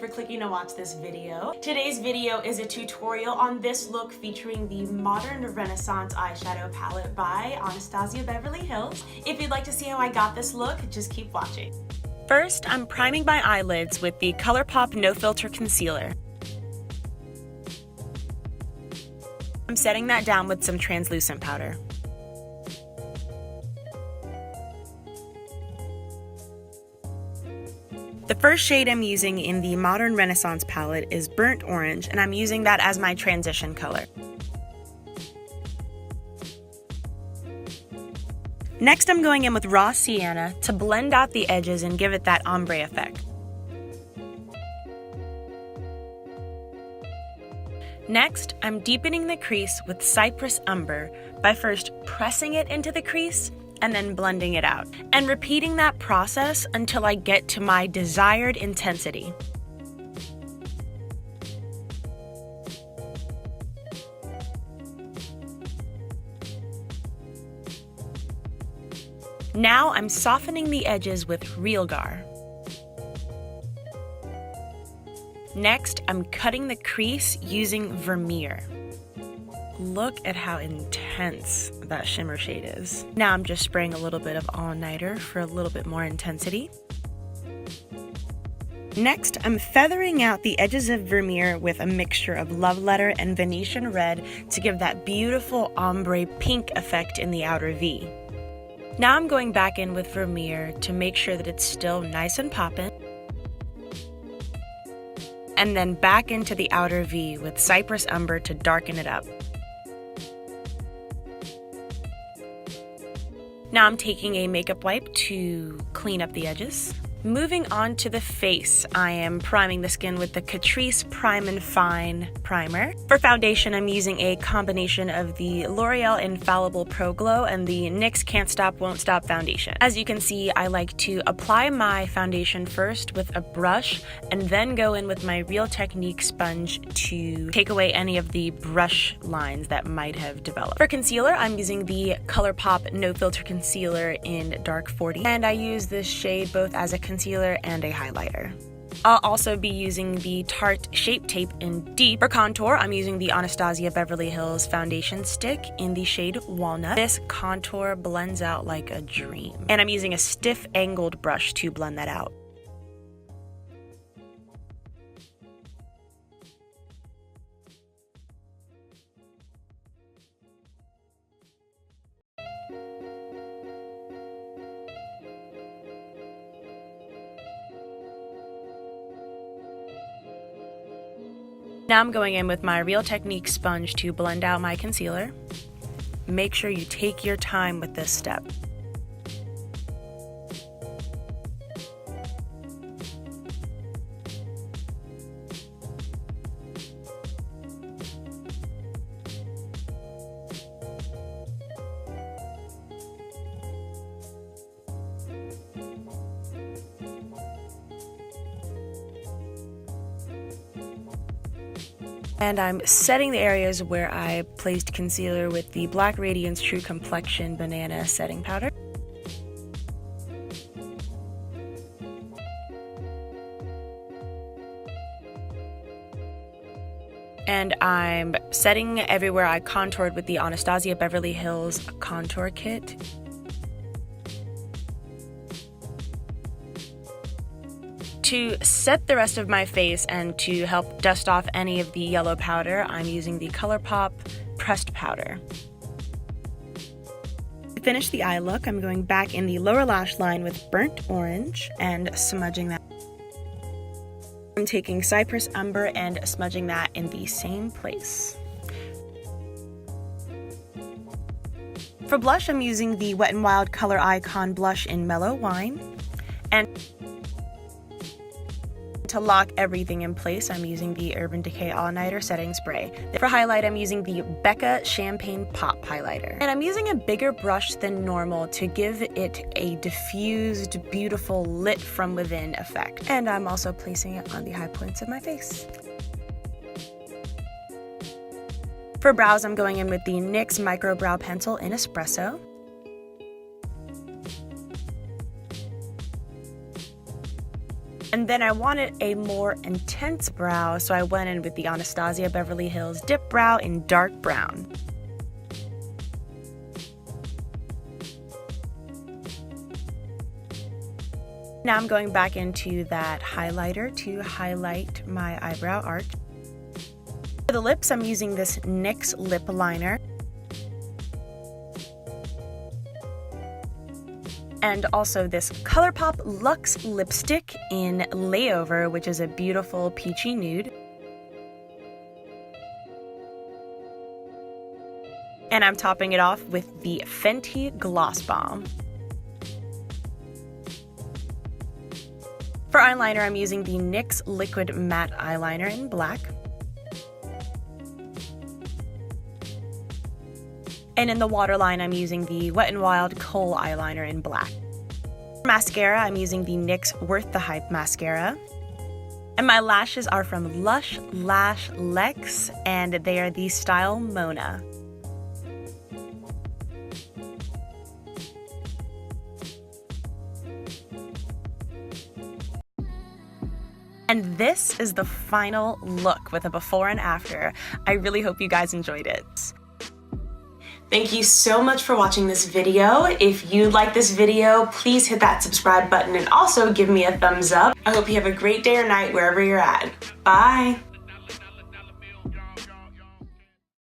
for clicking to watch this video. Today's video is a tutorial on this look featuring the Modern Renaissance eyeshadow palette by Anastasia Beverly Hills. If you'd like to see how I got this look, just keep watching. First, I'm priming my eyelids with the Colourpop No Filter Concealer. I'm setting that down with some translucent powder. The first shade I'm using in the Modern Renaissance palette is Burnt Orange, and I'm using that as my transition color. Next, I'm going in with Raw Sienna to blend out the edges and give it that ombre effect. Next, I'm deepening the crease with Cypress Umber by first pressing it into the crease and then blending it out, and repeating that process until I get to my desired intensity. Now I'm softening the edges with Realgar. Next, I'm cutting the crease using Vermeer. Look at how intense that shimmer shade is. Now I'm just spraying a little bit of all-nighter for a little bit more intensity. Next, I'm feathering out the edges of Vermeer with a mixture of Love Letter and Venetian Red to give that beautiful ombre pink effect in the outer V. Now I'm going back in with Vermeer to make sure that it's still nice and poppin'. And then back into the outer V with Cypress Umber to darken it up. Now I'm taking a makeup wipe to clean up the edges. Moving on to the face, I am priming the skin with the Catrice Prime and Fine primer. For foundation, I'm using a combination of the L'Oreal Infallible Pro Glow and the NYX Can't Stop Won't Stop foundation. As you can see, I like to apply my foundation first with a brush and then go in with my Real Technique sponge to take away any of the brush lines that might have developed. For concealer, I'm using the Colourpop No Filter Concealer in Dark 40, and I use this shade both as a concealer and a highlighter. I'll also be using the Tarte Shape Tape in Deep. For contour, I'm using the Anastasia Beverly Hills foundation stick in the shade Walnut. This contour blends out like a dream, and I'm using a stiff angled brush to blend that out. Now I'm going in with my Real Technique sponge to blend out my concealer. Make sure you take your time with this step. And I'm setting the areas where I placed concealer with the Black Radiance True Complexion Banana Setting Powder. And I'm setting everywhere I contoured with the Anastasia Beverly Hills Contour Kit. To set the rest of my face and to help dust off any of the yellow powder, I'm using the Colourpop Pressed Powder. To finish the eye look, I'm going back in the lower lash line with Burnt Orange and smudging that. I'm taking Cypress Umber and smudging that in the same place. For blush, I'm using the Wet n Wild Color Icon blush in Mellow Wine. And to lock everything in place, I'm using the Urban Decay All-Nighter Setting Spray. For highlight, I'm using the BECCA Champagne Pop Highlighter. And I'm using a bigger brush than normal to give it a diffused, beautiful, lit from within effect. And I'm also placing it on the high points of my face. For brows, I'm going in with the NYX Microbrow Pencil in Espresso. And then I wanted a more intense brow, so I went in with the Anastasia Beverly Hills Dip Brow in dark brown. Now I'm going back into that highlighter to highlight my eyebrow arch. For the lips, I'm using this NYX Lipliner. And also this Colourpop Luxe lipstick in Layover, which is a beautiful peachy nude. And I'm topping it off with the Fenty Gloss Bomb. For eyeliner, I'm using the NYX Liquid Matte Eyeliner in black. And in the waterline, I'm using the Wet n Wild Kohl eyeliner in black. For mascara, I'm using the NYX Worth the Hype mascara. And my lashes are from Lush Lash Lex, and they are the style Mona. And this is the final look with a before and after. I really hope you guys enjoyed it. Thank you so much for watching this video. If you like this video, please hit that subscribe button and also give me a thumbs up. I hope you have a great day or night wherever you're at. Bye.